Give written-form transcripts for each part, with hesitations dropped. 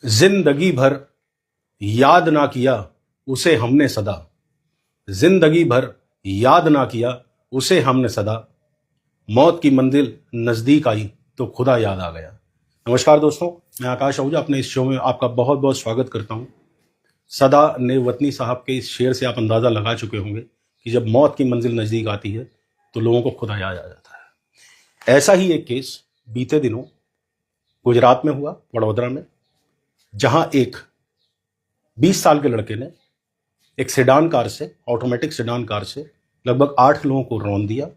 जिंदगी भर याद ना किया उसे हमने सदा, जिंदगी भर याद ना किया उसे हमने सदा, मौत की मंजिल नजदीक आई तो खुदा याद आ गया। नमस्कार दोस्तों, मैं आकाश आहूजा अपने इस शो में आपका बहुत बहुत स्वागत करता हूं। सदा नेवतनी साहब के इस शेर से आप अंदाजा लगा चुके होंगे कि जब मौत की मंजिल नजदीक आती है तो लोगों को खुदा याद आ जाता है। ऐसा ही एक केस बीते दिनों गुजरात में हुआ, वडोदरा में, जहां एक 20 साल के लड़के ने एक सेडान कार से, ऑटोमेटिक सेडान कार से लगभग 8 लोगों को रौंद दिया।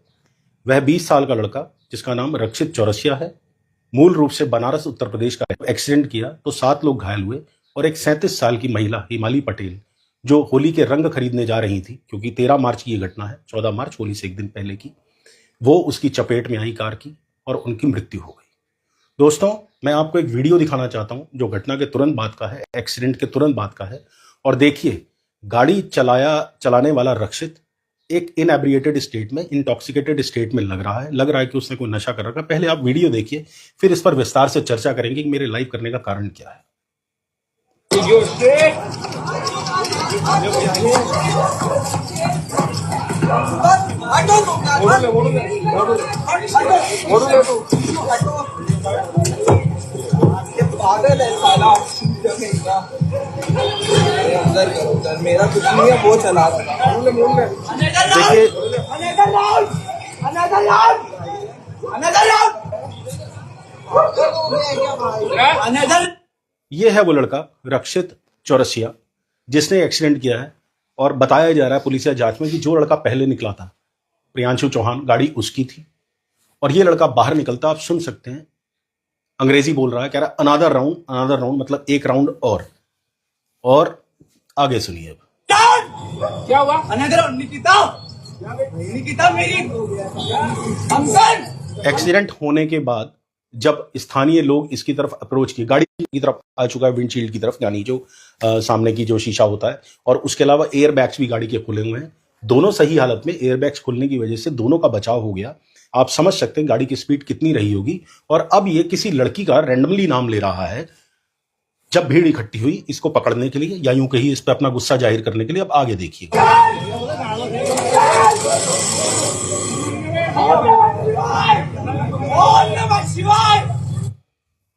वह 20 साल का लड़का, जिसका नाम रक्षित चौरसिया है, मूल रूप से बनारस उत्तर प्रदेश का, एक्सीडेंट किया तो 7 लोग घायल हुए और एक 37 साल की महिला हिमाली पटेल, जो होली के रंग खरीदने जा रही थी, क्योंकि 13 मार्च की यह घटना है, 14 मार्च होली से एक दिन पहले की, वो उसकी चपेट में आई कार की और उनकी मृत्यु हो गई। दोस्तों, मैं आपको एक वीडियो दिखाना चाहता हूं जो घटना के तुरंत बाद का है, एक्सीडेंट के तुरंत बाद का है। और देखिए, गाड़ी चलाने वाला रक्षित एक इनएब्रिएटेड स्टेट में, इंटॉक्सिकेटेड स्टेट में लग रहा है कि उसने कोई नशा कर रखा है। पहले आप वीडियो देखिए, फिर इस पर विस्तार से चर्चा करेंगे कि मेरे लाइव करने का कारण क्या है। पागल है साला, मेरा कुछ नहीं है, वो चला देखिए, ये है वो लड़का रक्षित चौरसिया जिसने एक्सीडेंट किया है। और बताया जा रहा है पुलिस जांच में कि जो लड़का पहले निकला था, प्रियांशु चौहान, गाड़ी उसकी थी और ये लड़का बाहर निकलता, आप सुन सकते हैं, अंग्रेजी बोल रहा है, कह रहा है अनदर राउंड, मतलब एक राउंड और आगे सुनिए। अब क्या हुआ? अनदर निकिता मेरी एक्सीडेंट होने के बाद जब स्थानीय लोग इसकी तरफ अप्रोच किए, गाड़ी की तरफ आ चुका है, विंडशील्ड की तरफ, यानी जो सामने की जो शीशा होता है, और उसके अलावा एयर बैग्स भी गाड़ी के खुले हुए हैं, दोनों सही हालत में। एयर बैग्स खुलने की वजह से दोनों का बचाव हो गया। आप समझ सकते हैं गाड़ी की स्पीड कितनी रही होगी। और अब ये किसी लड़की का रैंडमली नाम ले रहा है। जब भीड़ इकट्ठी हुई इसको पकड़ने के लिए, या यूं कहिए इस पर अपना गुस्सा जाहिर करने के लिए, अब आगे देखिए।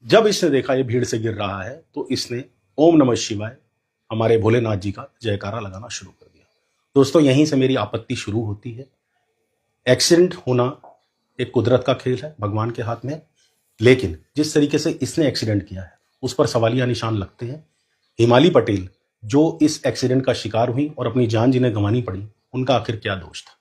जब इसने देखा ये भीड़ से गिर रहा है तो इसने ओम नमः शिवाय, हमारे भोलेनाथ जी का जयकारा लगाना शुरू कर दिया। दोस्तों, यहीं से मेरी आपत्ति शुरू होती है। एक्सीडेंट होना एक कुदरत का खेल है, भगवान के हाथ में, लेकिन जिस तरीके से इसने एक्सीडेंट किया है उस पर सवालिया निशान लगते हैं। हिमाली पटेल जो इस एक्सीडेंट का शिकार हुई और अपनी जान जिन्हें गंवानी पड़ी, उनका आखिर क्या दोष था?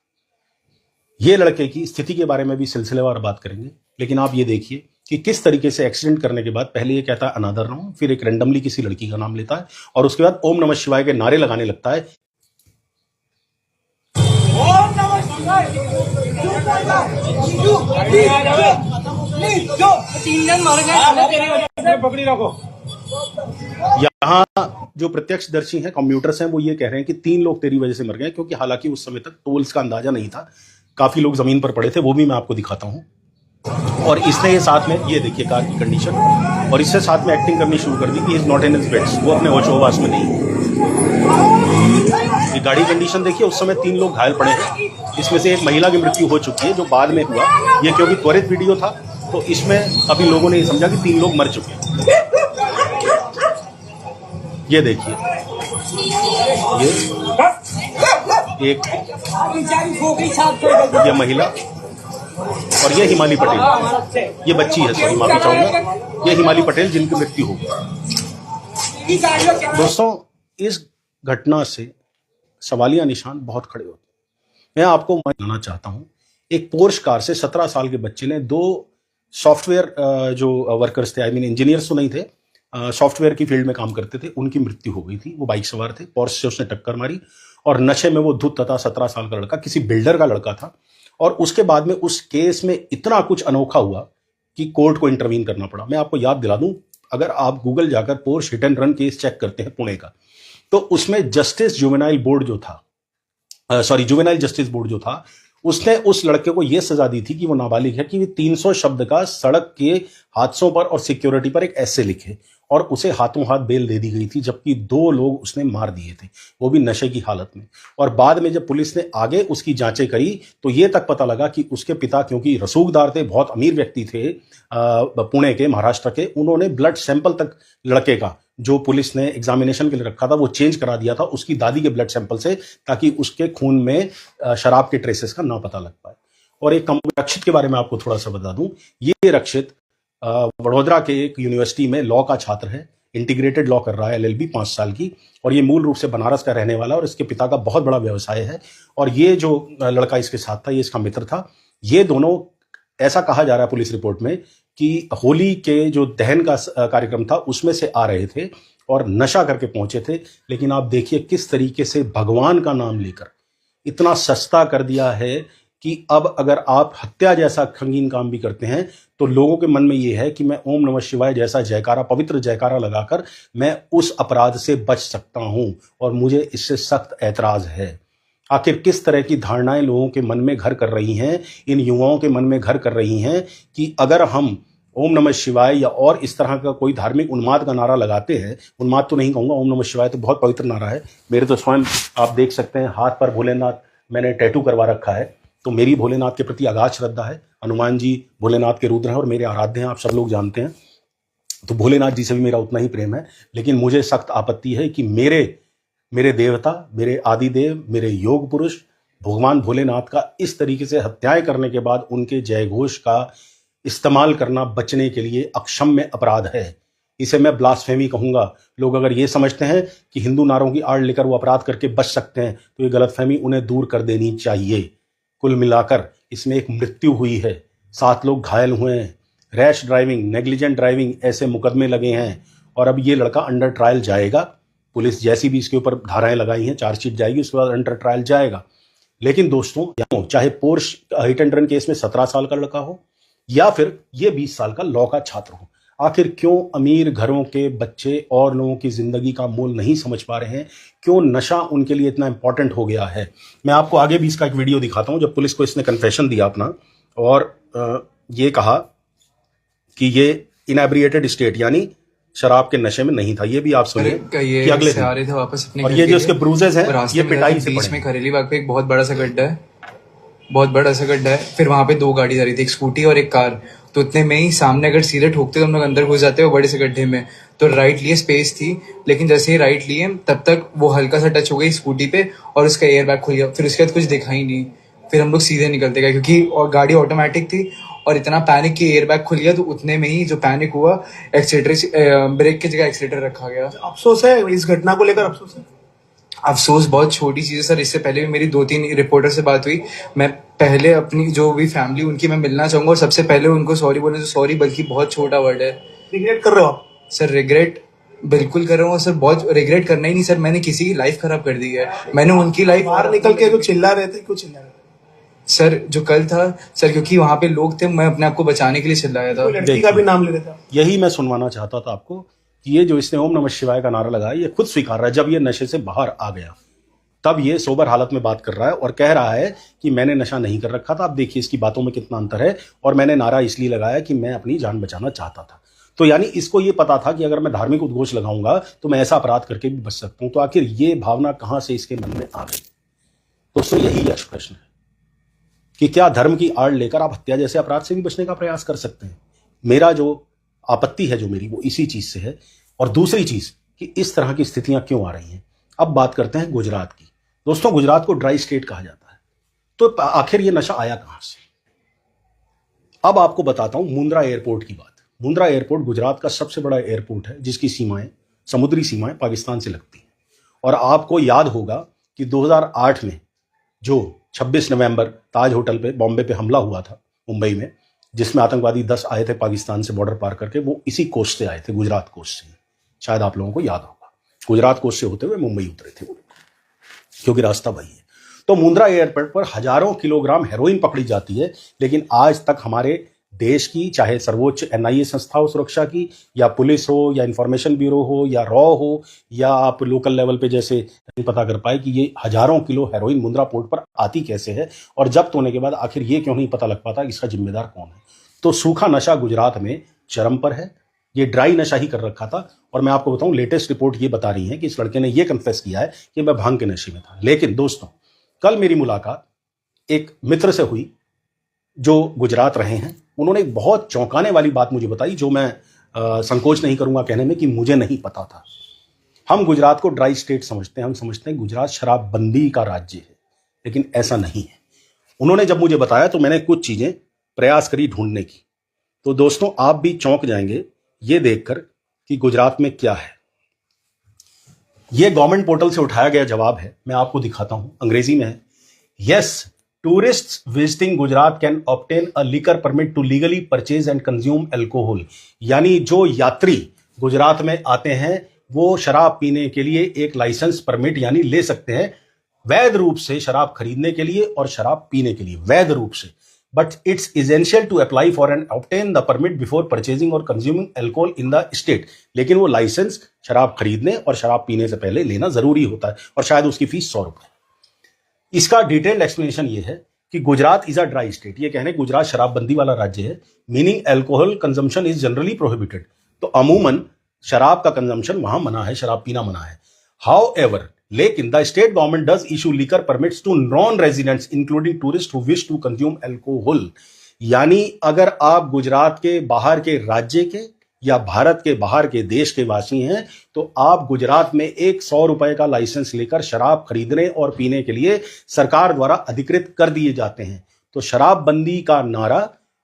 ये लड़के की स्थिति के बारे में भी सिलसिलेवार बात करेंगे, लेकिन आप ये देखिए कि किस तरीके से एक्सीडेंट करने के बाद पहले ये कहता है अनदर राउंड, फिर एक रैंडमली किसी लड़की का नाम लेता है और उसके बाद ओम नमः शिवाय के नारे लगाने लगता है। यहाँ जो प्रत्यक्षदर्शी हैं, कंप्यूटर्स हैं, वो ये कह रहे हैं कि 3 लोग तेरी वजह से मर गए, क्योंकि हालांकि उस समय तक टोल्स का अंदाजा नहीं था, काफी लोग जमीन पर पड़े थे, वो भी मैं आपको दिखाता हूं। और इसने ये साथ में, ये देखिए कार की कंडीशन, और इससे साथ में एक्टिंग करनी शुरू कर दी कि is not in his beds, वो अपने होशोहवास में नहीं। ये गाड़ी कंडीशन देखिए, उस समय 3 लोग घायल पड़े हैं, इसमें से एक महिला की मृत्यु हो चुकी है, जो बाद में हुआ। ये क्योंकि त्वरित वीडियो था तो इसमें अभी लोगों ने ये समझा कि 3 लोग मर चुके हैं। ये देखिए, ये महिला और ये हिमाली पटेल, ये बच्ची है, सॉरी माफी चाहूंगा, ये हिमाली पटेल जिनकी मृत्यु हो गई। दोस्तों, इस घटना से सवालिया निशान बहुत खड़े होते हैं। मैं आपको बताना चाहता हूं, एक पोर्श कार से 17 साल के बच्चे ने 2 सॉफ्टवेयर जो वर्कर्स थे, आई मीन इंजीनियर्स तो नहीं थे, सॉफ्टवेयर की फील्ड में काम करते थे, उनकी मृत्यु हो गई थी। वो बाइक सवार थे, पोर्श से उसने टक्कर मारी और नशे में वो धुत था। 17 साल का लड़का किसी बिल्डर का लड़का था। और उसके बाद में उस केस में इतना कुछ अनोखा हुआ कि कोर्ट को इंटरवीन करना पड़ा। मैं आपको याद दिला दूं, अगर आप गूगल जाकर Porsche hit and run case check करते हैं पुणे का, तो उसमें जस्टिस जुवेनाइल बोर्ड जो था, जुवेनाइल जस्टिस बोर्ड जो था, उसने उस लड़के को यह सजा दी थी कि वो नाबालिग है कि वो 300 शब्द का सड़क के हादसों पर और सिक्योरिटी पर एक ऐसे लिखे, और उसे हाथों हाथ बेल दे दी गई थी, जबकि 2 लोग उसने मार दिए थे, वो भी नशे की हालत में। और बाद में जब पुलिस ने आगे उसकी जांचें करी तो ये तक पता लगा कि उसके पिता, क्योंकि रसूखदार थे, बहुत अमीर व्यक्ति थे पुणे के, महाराष्ट्र के, उन्होंने ब्लड सैंपल तक लड़के का जो पुलिस ने एग्जामिनेशन के लिए रखा था वो चेंज करा दिया था उसकी दादी के ब्लड सैंपल से, ताकि उसके खून में शराब के ट्रेसेस का ना पता लग पाए। और एक रक्षित के बारे में आपको थोड़ा सा बता दूं, ये रक्षित वडोदरा के एक यूनिवर्सिटी में लॉ का छात्र है, इंटीग्रेटेड लॉ कर रहा है, LLB 5 साल की, और ये मूल रूप से बनारस का रहने वाला, और इसके पिता का बहुत बड़ा व्यवसाय है। और ये जो लड़का इसके साथ था, ये इसका मित्र था। ये दोनों, ऐसा कहा जा रहा है पुलिस रिपोर्ट में, कि होली के जो दहन का कार्यक्रम था उसमें से आ रहे थे और नशा करके पहुंचे थे। लेकिन आप देखिए किस तरीके से भगवान का नाम लेकर इतना सस्ता कर दिया है कि अब अगर आप हत्या जैसा संगीन काम भी करते हैं तो लोगों के मन में ये है कि मैं ओम नमः शिवाय जैसा जयकारा, पवित्र जयकारा लगाकर मैं उस अपराध से बच सकता हूं, और मुझे इससे सख्त ऐतराज है। आखिर किस तरह की धारणाएं लोगों के मन में घर कर रही हैं, इन युवाओं के मन में घर कर रही हैं कि अगर हम ओम नमः शिवाय या और इस तरह का कोई धार्मिक उन्माद का नारा लगाते हैं, उन्माद तो नहीं कहूंगा, ओम नमः शिवाय तो बहुत पवित्र नारा है। मेरे तो स्वयं आप देख सकते हैं हाथ पर भोलेनाथ मैंने टैटू करवा रखा है, तो मेरी भोलेनाथ के प्रति अगाध श्रद्धा है। हनुमान जी भोलेनाथ के रुद्र हैं और मेरे आराध्य हैं, आप सब लोग जानते हैं, तो भोलेनाथ जी से भी मेरा उतना ही प्रेम है। लेकिन मुझे सख्त आपत्ति है कि मेरे देवता, मेरे आदिदेव, मेरे योग पुरुष भगवान भोलेनाथ का इस तरीके से हत्याएं करने के बाद उनके जय घोष का इस्तेमाल करना बचने के लिए अक्षम्य अपराध है। इसे मैं ब्लास्फेमी कहूंगा। लोग अगर ये समझते हैं कि हिंदू नारों की आड़ लेकर वो अपराध करके बच सकते हैं तो ये गलतफहमी उन्हें दूर कर देनी चाहिए। कुल मिलाकर इसमें एक मृत्यु हुई है, 7 लोग घायल हुए हैं, रैश ड्राइविंग, नेग्लिजेंट ड्राइविंग ऐसे मुकदमे लगे हैं, और अब ये लड़का अंडर ट्रायल जाएगा। पुलिस जैसी भी इसके ऊपर धाराएं लगाई हैं, चार्जशीट जाएगी, उसके बाद अंडर ट्रायल जाएगा। लेकिन दोस्तों, चाहे Porsche hit and run case में 17 साल का लड़का हो या फिर ये 20 साल का लॉ का छात्र हो, आखिर क्यों अमीर घरों के बच्चे और लोगों की जिंदगी का मोल नहीं समझ पा रहे हैं? क्यों नशा उनके लिए इतना इंपॉर्टेंट हो गया है? मैं आपको आगे भी इसका एक वीडियो दिखाता हूं, जब पुलिस को इसने कन्फेशन दिया अपना, और ये कहा कि ये इनएब्रिएटेड स्टेट यानी शराब के नशे में नहीं था। ये भी आप सुनिए कि अगले दिन आ रहे थे वापस अपने, और ये जो इसके ब्रूजेस हैं ये पिटाई से बीच में खरेली बाग पे एक बहुत बड़ा सा गड्ढा है, बहुत बड़ा सा गड्ढा है। फिर वहां पे 2 गाड़ी जा रही थी, एक स्कूटी और एक कार। तो इतने में ही सामने अगर सीधे ठोकते तो हम लोग अंदर घुस जाते हो बड़े से गड्ढे में। तो राइट लिए, स्पेस थी, लेकिन जैसे ही राइट लिए तब तक वो हल्का सा टच हो गई स्कूटी पे और उसका एयर बैग खुल गया। फिर उसके बाद कुछ दिखा ही नहीं। फिर हम लोग सीधे निकलते गए क्योंकि गाड़ी ऑटोमेटिक थी और इतना पैनिक कि एयर बैग खुल गया। तो उतने में ही जो पैनिक हुआ, एक्सीलेटर, ब्रेक की जगह एक्सीलेटर रखा गया। अफसोस है इस घटना को लेकर, अफसोस है। अफसोस बहुत छोटी चीज है सर। इससे पहले भी मेरी 2-3 रिपोर्टर से बात हुई। मैं पहले अपनी जो भी फैमिली उनकी मैं मिलना चाहूंगा और सबसे पहले उनको सॉरी बोलने। तो सॉरी बल्कि बहुत छोटा वर्ड है। रिग्रेट कर रहे हो आप? सर रिग्रेट बिल्कुल कर रहा हूँ सर। बहुत रिग्रेट करना ही नहीं सर। मैंने किसी की लाइफ खराब कर दी है। मैंने उनकी लाइफ बाहर निकल के कुछ चिल्ला रहे थे, क्यों चिल्ला रहे थे सर? जो कल था सर, क्योंकि वहां पे लोग थे, मैं अपने आप को बचाने के लिए चिल्लाया था। लड़की का भी नाम ले रहे थे। यही मैं सुनवाना चाहता था आपको कि ये जो इसने ओम नमः शिवाय का नारा लगाया, ये खुद स्वीकार रहा है। जब ये नशे से बाहर आ गया तब ये सोबर हालत में बात कर रहा है और कह रहा है कि मैंने नशा नहीं कर रखा था। आप देखिए इसकी बातों में कितना अंतर है। और मैंने नारा इसलिए लगाया कि मैं अपनी जान बचाना चाहता था। तो यानी इसको ये पता था कि अगर मैं धार्मिक उद्घोष लगाऊंगा तो मैं ऐसा अपराध करके भी बच सकता हूं। तो आखिर ये भावना कहां से इसके मन में आ गई? दोस्तों, यही यश प्रश्न है कि क्या धर्म की आड़ लेकर आप हत्या जैसे अपराध से भी बचने का प्रयास कर सकते हैं? मेरा जो आपत्ति है, जो मेरी, वो इसी चीज से है। और दूसरी चीज कि इस तरह की स्थितियां क्यों आ रही हैं। अब बात करते हैं गुजरात की। दोस्तों, गुजरात को ड्राई स्टेट कहा जाता है, तो आखिर ये नशा आया कहां से? अब आपको बताता हूं मुंद्रा एयरपोर्ट की बात। मुंद्रा एयरपोर्ट गुजरात का सबसे बड़ा एयरपोर्ट है, जिसकी सीमाएं, समुद्री सीमाएं पाकिस्तान से लगती हैं। और आपको याद होगा कि 2008 में जो 26 नवंबर ताज होटल पे, बॉम्बे पे हमला हुआ था मुंबई में, जिसमें आतंकवादी 10 आए थे पाकिस्तान से बॉर्डर पार करके, वो इसी कोस्ट से आए थे, गुजरात कोस्ट से। शायद आप लोगों को याद होगा, गुजरात कोस्ट से होते हुए मुंबई उतरे थे वो, क्योंकि रास्ता वही है। तो मुंद्रा एयरपोर्ट पर हजारों किलोग्राम हेरोइन पकड़ी जाती है, लेकिन आज तक हमारे देश की, चाहे सर्वोच्च एनआईए संस्था हो सुरक्षा की, या पुलिस हो, या इंफॉर्मेशन ब्यूरो हो, या रॉ हो, या आप लोकल लेवल पे जैसे नहीं पता कर पाए कि ये हजारों किलो हेरोइन मुंद्रा पोर्ट पर आती कैसे है, और जब्त होने के बाद आखिर ये क्यों नहीं पता लग पाता इसका जिम्मेदार कौन है। तो सूखा नशा गुजरात में चरम पर है। ये ड्राई नशा ही कर रखा था। और मैं आपको बताऊं, लेटेस्ट रिपोर्ट ये बता रही है कि इस लड़के ने ये कन्फेस किया है कि मैं भांग के नशे में था। लेकिन दोस्तों, कल मेरी मुलाकात एक मित्र से हुई जो गुजरात रहे हैं। उन्होंने एक बहुत चौंकाने वाली बात मुझे बताई, जो मैं संकोच नहीं करूंगा कहने में कि मुझे नहीं पता था। हम गुजरात को ड्राई स्टेट समझते हैं, हम समझते हैं गुजरात शराबबंदी का राज्य है, लेकिन ऐसा नहीं है। उन्होंने जब मुझे बताया तो मैंने कुछ चीजें प्रयास करी ढूंढने की। तो दोस्तों, आप भी चौंक जाएंगे ये देखकर कि गुजरात में क्या है। ये गवर्नमेंट पोर्टल से उठाया गया जवाब है, मैं आपको दिखाता हूं, अंग्रेजी में है। Yes, tourists visiting Gujarat can obtain a liquor permit to legally purchase and consume alcohol. यानी जो यात्री गुजरात में आते हैं वो शराब पीने के लिए एक लाइसेंस परमिट यानी ले सकते हैं, वैध रूप से शराब खरीदने के लिए और शराब पीने के लिए, वैध रूप से। But it's essential to apply for and obtain the permit before purchasing और consuming alcohol in the state. लेकिन वो लाइसेंस शराब खरीदने और शराब पीने से पहले लेना जरूरी होता है, और शायद उसकी फीस 100 रुपए। इसका डिटेल्ड एक्सप्लेनेशन ये है कि Gujarat is a dry state. ये कहने गुजरात शराबबंदी वाला राज्य है, meaning alcohol consumption is generally prohibited. तो अमूमन शराब का कंजम्पशन वहां मना है, शराब पीना मना है। हाउ एवर, लेकिन the state government does issue liquor permits to non residents including tourist who wish to consume alcohol. यानी अगर आप गुजरात के बाहर के राज्य के या भारत के बाहर के देश के वासी हैं तो आप गुजरात में एक 100 रुपए का लाइसेंस लेकर शराब खरीदने और पीने के लिए सरकार द्वारा अधिकृत कर दिए जाते हैं। तो शराबबंदी का नारा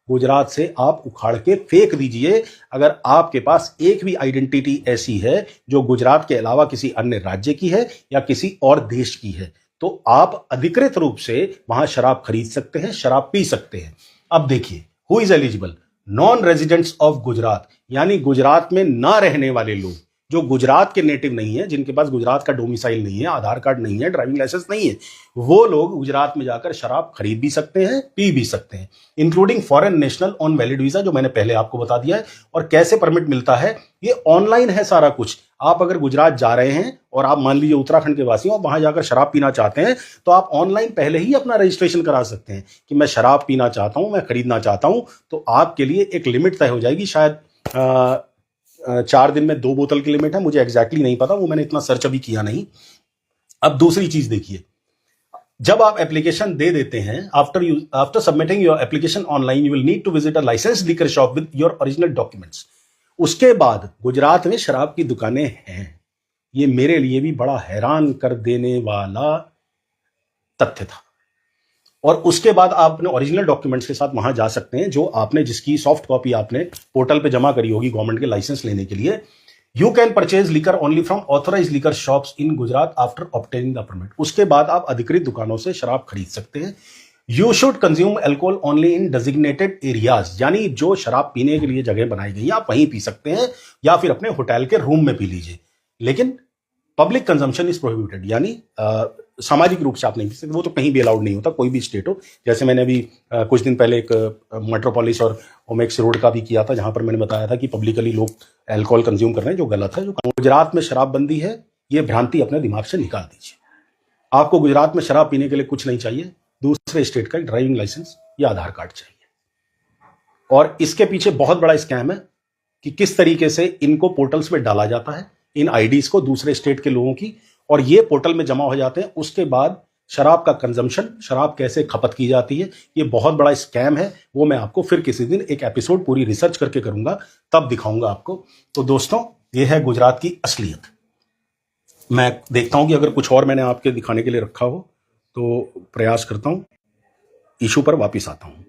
गुजरात से आप उखाड़ के फेंक दीजिए। अगर आपके पास एक भी आइडेंटिटी ऐसी है जो गुजरात के अलावा किसी अन्य राज्य की है या किसी और देश की है, तो आप अधिकृत रूप से वहां शराब खरीद सकते हैं, शराब पी सकते हैं। अब देखिए, who is eligible? Non residents of Gujarat, यानी गुजरात में ना रहने वाले लोग, जो गुजरात के नेटिव नहीं है, जिनके पास गुजरात का डोमिसाइल नहीं है, आधार कार्ड नहीं है, ड्राइविंग लाइसेंस नहीं है, वो लोग गुजरात में जाकर शराब खरीद भी सकते हैं, पी भी सकते हैं, including foreign national on valid visa, जो मैंने पहले आपको बता दिया है। और कैसे परमिट मिलता है, ये ऑनलाइन है सारा कुछ। आप अगर गुजरात जा रहे हैं और आप मान लीजिए उत्तराखंड के वासी हो, वहां जाकर शराब पीना चाहते हैं, तो आप ऑनलाइन पहले ही अपना रजिस्ट्रेशन करा सकते हैं कि मैं शराब पीना चाहता हूं, मैं खरीदना चाहता हूं। तो आपके लिए एक लिमिट तय हो जाएगी, शायद 4 दिन में 2 बोतल की लिमिट है, मुझे एग्जैक्टली नहीं पता, वो मैंने इतना सर्च अभी किया नहीं। अब दूसरी चीज देखिए, जब आप एप्लीकेशन दे देते हैं, after submitting your application online, you will need to visit a license liquor shop with your original documents. उसके बाद गुजरात में शराब की दुकानें हैं। ये मेरे लिए भी बड़ा हैरान कर देने वाला तथ्य था। और उसके बाद आप अपने ओरिजिनल डॉक्यूमेंट्स के साथ वहां जा सकते हैं, जो आपने, जिसकी सॉफ्ट कॉपी आपने पोर्टल पे जमा करी होगी गवर्नमेंट के लाइसेंस लेने के लिए। You can purchase liquor only from authorise liquor shops in Gujarat after obtaining the permit. उसके बाद आप अधिकृत दुकानों से शराब खरीद सकते हैं। You should consume alcohol only in designated areas, यानी जो शराब पीने के लिए जगह बनाई गई है आप वहीं पी सकते हैं, या फिर अपने होटल के रूम में पी लीजिए। लेकिन पब्लिक कंजम्पशन इज प्रोहिबिटेड, यानी सामाजिक रूप से आप नहीं पी सकते। वो तो कहीं भी अलाउड नहीं होता, कोई भी स्टेट हो। जैसे मैंने अभी कुछ दिन पहले एक मेट्रोपोलिस और ओमेक्स रोड का भी किया था, जहां पर मैंने बताया था कि पब्लिकली लोग अल्कोहल कंज्यूम कर रहे हैं, जो गलत है। जो गुजरात में शराबबंदी है, ये भ्रांति अपने दिमाग से निकाल दीजिए। आपको गुजरात में शराब पीने के लिए कुछ नहीं चाहिए, दूसरे स्टेट का ड्राइविंग लाइसेंस या आधार कार्ड चाहिए। और इसके पीछे बहुत बड़ा स्कैम है कि किस तरीके से इनको पोर्टल्स में डाला जाता है, इन आईडीज को दूसरे स्टेट के लोगों की, और ये पोर्टल में जमा हो जाते हैं। उसके बाद शराब का कंजम्पशन, शराब कैसे खपत की जाती है, ये बहुत बड़ा स्कैम है। वो मैं आपको फिर किसी दिन एक एपिसोड पूरी रिसर्च करके करूंगा, तब दिखाऊंगा आपको। तो दोस्तों, ये है गुजरात की असलियत। मैं देखता हूं कि अगर कुछ और मैंने आपके दिखाने के लिए रखा हो तो प्रयास करता हूं, इशू पर वापिस आता हूं।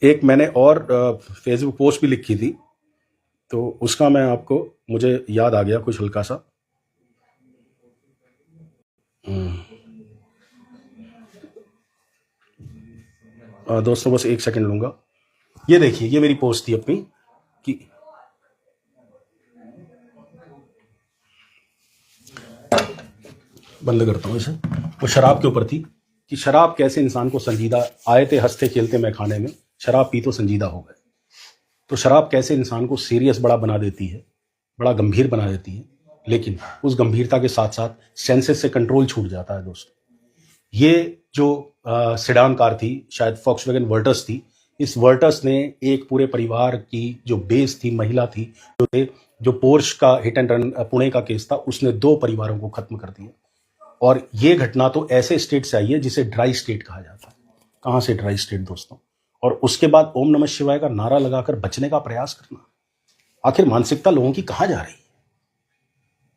एक मैंने और फेसबुक पोस्ट भी लिखी थी, तो उसका मैं आपको, मुझे याद आ गया कुछ हल्का सा। दोस्तों बस एक सेकंड लूंगा। ये देखिए, ये मेरी पोस्ट थी अपनी कि बंद करता हूँ इसे। वो शराब के ऊपर थी कि शराब कैसे इंसान को संजीदा, आए थे हंसते खेलते मैं खाने में, शराब पी तो संजीदा हो गए। तो शराब कैसे इंसान को सीरियस बड़ा बना देती है, बड़ा गंभीर बना देती है, लेकिन उस गंभीरता के साथ साथ सेंसेस से कंट्रोल छूट जाता है दोस्तों। ये जो सेडान कार थी, शायद फॉक्सवैगन वर्टस थी, इस वर्टस ने एक पूरे परिवार की जो बेस थी, महिला थी, जो पोर्श का हिट एंड रन पुणे का केस था, उसने 2 परिवारों को खत्म कर दिया। और ये घटना तो ऐसे स्टेट से आई है जिसे ड्राई स्टेट कहा जाता है। कहां से ड्राई स्टेट दोस्तों? और उसके बाद ओम नमः शिवाय का नारा लगाकर बचने का प्रयास करना। आखिर मानसिकता लोगों की कहां जा रही है?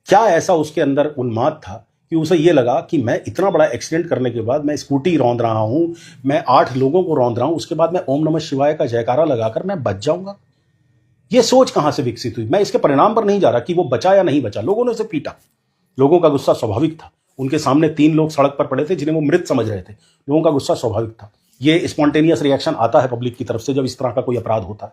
क्या ऐसा उसके अंदर उन्माद था कि उसे ये लगा कि मैं इतना बड़ा एक्सीडेंट करने के बाद मैं स्कूटी रौंद रहा हूं, मैं 8 लोगों को रौंद रहा हूं, उसके बाद मैं ओम नमः शिवाय का जयकारा लगाकर मैं बच जाऊंगा? ये सोच कहां से विकसित हुई? मैं इसके परिणाम पर नहीं जा रहा कि वो बचा या नहीं बचा। लोगों ने उसे पीटा, लोगों का गुस्सा स्वाभाविक था। उनके सामने 3 लोग सड़क पर पड़े थे जिन्हें वो मृत समझ रहे थे। लोगों का गुस्सा स्वाभाविक था। ये स्पॉन्टेनियस रिएक्शन आता है पब्लिक की तरफ से जब इस तरह का कोई अपराध होता है।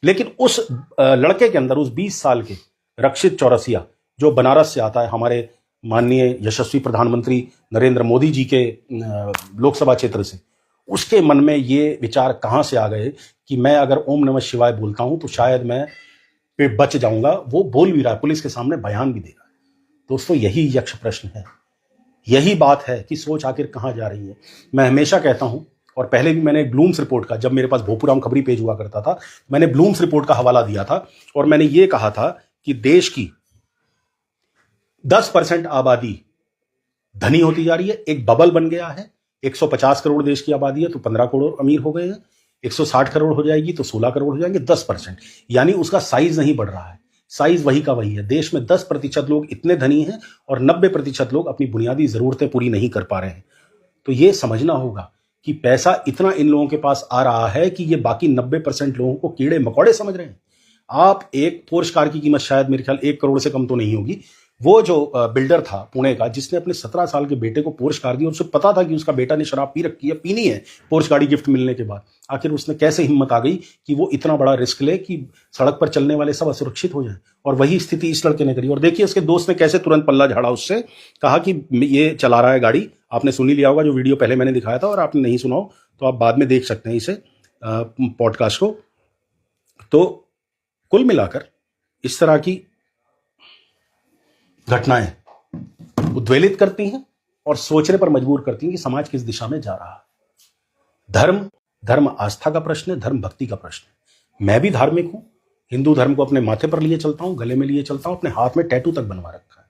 लेकिन उस लड़के के अंदर, उस 20 साल के रक्षित चौरसिया, जो बनारस से आता है, हमारे माननीय यशस्वी प्रधानमंत्री नरेंद्र मोदी जी के लोकसभा क्षेत्र से, उसके मन में ये विचार कहां से आ गए कि मैं अगर ओम नमः शिवाय बोलता हूं तो शायद मैं बच जाऊंगा। वो बोल भी रहा है, पुलिस के सामने बयान भी दे रहा है। दोस्तों, यही यक्ष प्रश्न है, यही बात है कि सोच आखिर कहां जा रही है। मैं हमेशा कहता हूं, और पहले भी मैंने ब्लूम्स रिपोर्ट का, जब मेरे पास भोपूराम खबरी पेज हुआ करता था, मैंने ब्लूम्स रिपोर्ट का हवाला दिया था और मैंने ये कहा था कि देश की 10% आबादी धनी होती जा रही है, एक बबल बन गया है। 150 करोड़ देश की आबादी है तो 15 करोड़ अमीर हो गए हैं, 160 करोड़ हो जाएगी तो 16 करोड़ हो जाएंगे, 10%, यानी उसका साइज नहीं बढ़ रहा है, साइज वही का वही है। देश में 10% लोग इतने धनी हैं और 90% लोग अपनी बुनियादी जरूरतें पूरी नहीं कर पा रहे हैं। तो ये समझना होगा कि पैसा इतना इन लोगों के पास आ रहा है कि ये बाकी 90% लोगों को कीड़े मकोड़े समझ रहे हैं। आप एक पोर्श कार की कीमत शायद मेरे ख्याल 1 करोड़ से कम तो नहीं होगी। वो जो बिल्डर था पुणे का, जिसने अपने 17 साल के बेटे को पोर्श कार दी और उसे पता था कि उसका बेटा ने शराब पी रखी है, पीनी है पोर्श गाड़ी गिफ्ट मिलने के बाद, आखिर उसने कैसे हिम्मत आ गई कि वो इतना बड़ा रिस्क ले कि सड़क पर चलने वाले सब असुरक्षित हो जाए? और वही स्थिति इस लड़के ने करी। और देखिए उसके दोस्त ने कैसे तुरंत पल्ला झाड़ा उससे, कहा कि ये चला रहा है गाड़ी। आपने सुन ही लिया होगा जो वीडियो पहले मैंने दिखाया था, और आपने नहीं सुना हो तो आप बाद में देख सकते हैं इसे पॉडकास्ट को। तो कुल मिलाकर इस तरह की घटनाएं उद्वेलित करती हैं और सोचने पर मजबूर करती हैं कि समाज किस दिशा में जा रहा है। धर्म आस्था का प्रश्न है, धर्म भक्ति का प्रश्न है। मैं भी धार्मिक हूं, हिंदू धर्म को अपने माथे पर लिए चलता हूं, गले में लिए चलता हूं, अपने हाथ में टैटू तक बनवा रखा है।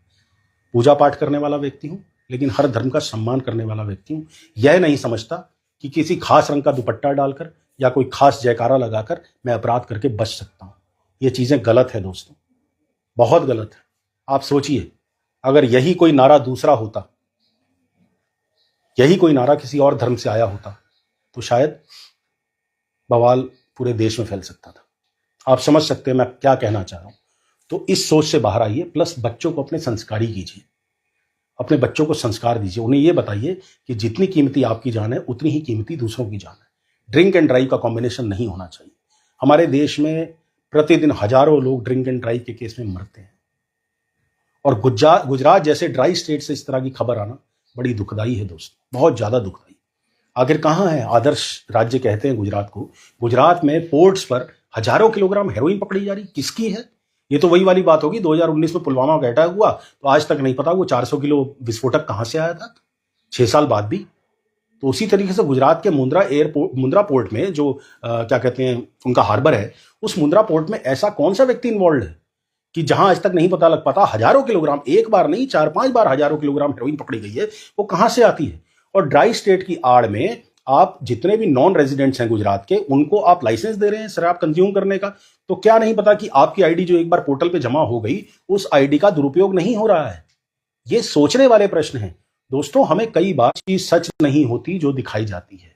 पूजा पाठ करने वाला व्यक्ति हूं, लेकिन हर धर्म का सम्मान करने वाला व्यक्ति हूं। यह नहीं समझता कि किसी खास रंग का दुपट्टा डालकर या कोई खास जयकारा लगाकर मैं अपराध करके बच सकता हूं। ये चीजें गलत है दोस्तों, बहुत गलत है। आप सोचिए, अगर यही कोई नारा दूसरा होता, यही कोई नारा किसी और धर्म से आया होता, तो शायद बवाल पूरे देश में फैल सकता था। आप समझ सकते हैं मैं क्या कहना चाह रहा हूं। तो इस सोच से बाहर आइए, प्लस बच्चों को अपने संस्कारी कीजिए, अपने बच्चों को संस्कार दीजिए। उन्हें यह बताइए कि जितनी कीमती आपकी जान है उतनी ही कीमती दूसरों की जान है। ड्रिंक एंड ड्राइव का कॉम्बिनेशन नहीं होना चाहिए। हमारे देश में प्रतिदिन हजारों लोग ड्रिंक एंड ड्राइव के केस में मरते हैं, और गुजरात जैसे ड्राई स्टेट से इस तरह की खबर आना बड़ी दुखदाई है दोस्तों, बहुत ज्यादा दुखदाई। आखिर कहां है आदर्श राज्य कहते हैं गुजरात को? गुजरात में पोर्ट्स पर हजारों किलोग्राम हेरोइन पकड़ी जा रही, किसकी है? ये तो वही वाली बात होगी, 2019 में पुलवामा का अटैक हुआ तो आज तक नहीं पता वो 400 किलो विस्फोटक कहां से आया था, 6 साल बाद भी। तो उसी तरीके से गुजरात के मुंद्रा पोर्ट में जो क्या कहते हैं उनका हार्बर है, उस मुंद्रा पोर्ट में ऐसा कौन सा व्यक्ति इन्वॉल्व है कि जहां आज तक नहीं पता लग पाता हजारों किलोग्राम, एक बार नहीं 4-5 बार हजारों किलोग्राम हेरोइन पकड़ी गई है, वो कहां से आती है? और ड्राई स्टेट की आड़ में आप जितने भी नॉन रेजिडेंट्स हैं गुजरात के, उनको आप लाइसेंस दे रहे हैं शराब कंज्यूम करने का। तो क्या नहीं पता कि आपकी आईडी जो एक बार पोर्टल पे जमा हो गई, उस आईडी का दुरुपयोग नहीं हो रहा है? ये सोचने वाले प्रश्न हैं दोस्तों। हमें कई बार चीज सच नहीं होती जो दिखाई जाती है।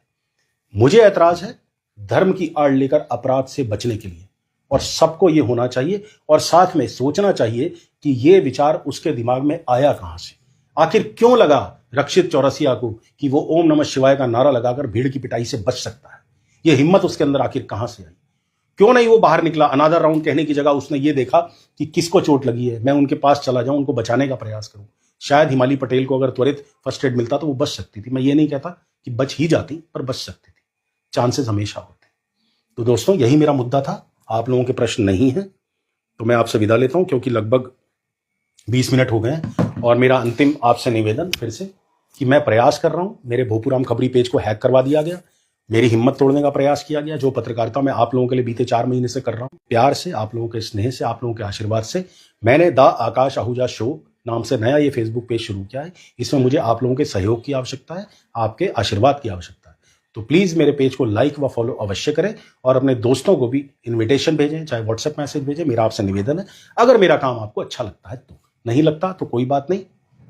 मुझे ऐतराज है धर्म की आड़ लेकर अपराध से बचने के लिए, और सबको ये होना चाहिए और साथ में सोचना चाहिए कि ये विचार उसके दिमाग में आया कहां से, आखिर क्यों लगा रक्षित चौरसिया को कि वो ओम नमः शिवाय का नारा लगाकर भीड़ की पिटाई से बच सकता है। ये हिम्मत उसके अंदर आखिर कहां से आई? क्यों नहीं वो बाहर निकला? अनादर राउंड कहने की जगह उसने ये देखा कि किसको चोट लगी है, मैं उनके पास चला जाऊं, उनको बचाने का प्रयास करूं। शायद हिमाली पटेल को अगर त्वरित फर्स्ट एड मिलता तो वो बच सकती थी। मैं ये नहीं कहता कि बच ही जाती, पर बच सकती थी। चांसेस हमेशा होते। तो दोस्तों, यही मेरा मुद्दा था। आप लोगों के प्रश्न नहीं है तो मैं आपसे विदा लेता हूं, क्योंकि लगभग 20 मिनट हो गए हैं। और मेरा अंतिम आपसे निवेदन फिर से कि मैं प्रयास कर रहा हूं। मेरे भोपूराम खबरी पेज को हैक करवा दिया गया, मेरी हिम्मत तोड़ने का प्रयास किया गया। जो पत्रकारिता मैं आप लोगों के लिए बीते 4 महीने से कर रहा हूं, प्यार से, आप लोगों के स्नेह से, आप लोगों के आशीर्वाद से, मैंने द आकाश आहूजा शो नाम से नया ये फेसबुक पेज शुरू किया है। इसमें मुझे आप लोगों के सहयोग की आवश्यकता है, आपके आशीर्वाद की आवश्यकता है। तो प्लीज मेरे पेज को लाइक व फॉलो अवश्य करें और अपने दोस्तों को भी इन्विटेशन भेजें, चाहे व्हाट्सएप मैसेज भेजें। मेरा आपसे निवेदन है, अगर मेरा काम आपको अच्छा लगता है तो। नहीं लगता तो कोई बात नहीं।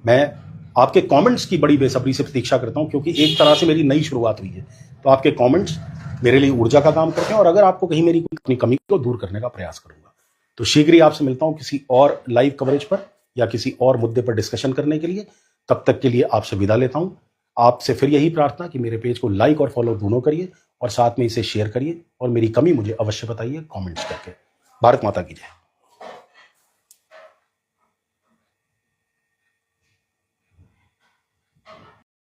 मैं आपके कमेंट्स की बड़ी बेसब्री से प्रतीक्षा करता हूं, क्योंकि एक तरह से मेरी नई शुरुआत हुई है। तो आपके कमेंट्स मेरे लिए ऊर्जा का काम करते हैं, और अगर आपको कहीं मेरी अपनी कमी को दूर करने का प्रयास करूंगा। तो शीघ्र ही आपसे मिलता हूं किसी और लाइव कवरेज पर या किसी और मुद्दे पर डिस्कशन करने के लिए। तब तक के लिए आपसे विदा लेता हूं। आपसे फिर यही प्रार्थना कि मेरे पेज को लाइक और फॉलो दोनों करिए, और साथ में इसे शेयर करिए, और मेरी कमी मुझे अवश्य बताइए कमेंट्स करके। भारत माता की जय।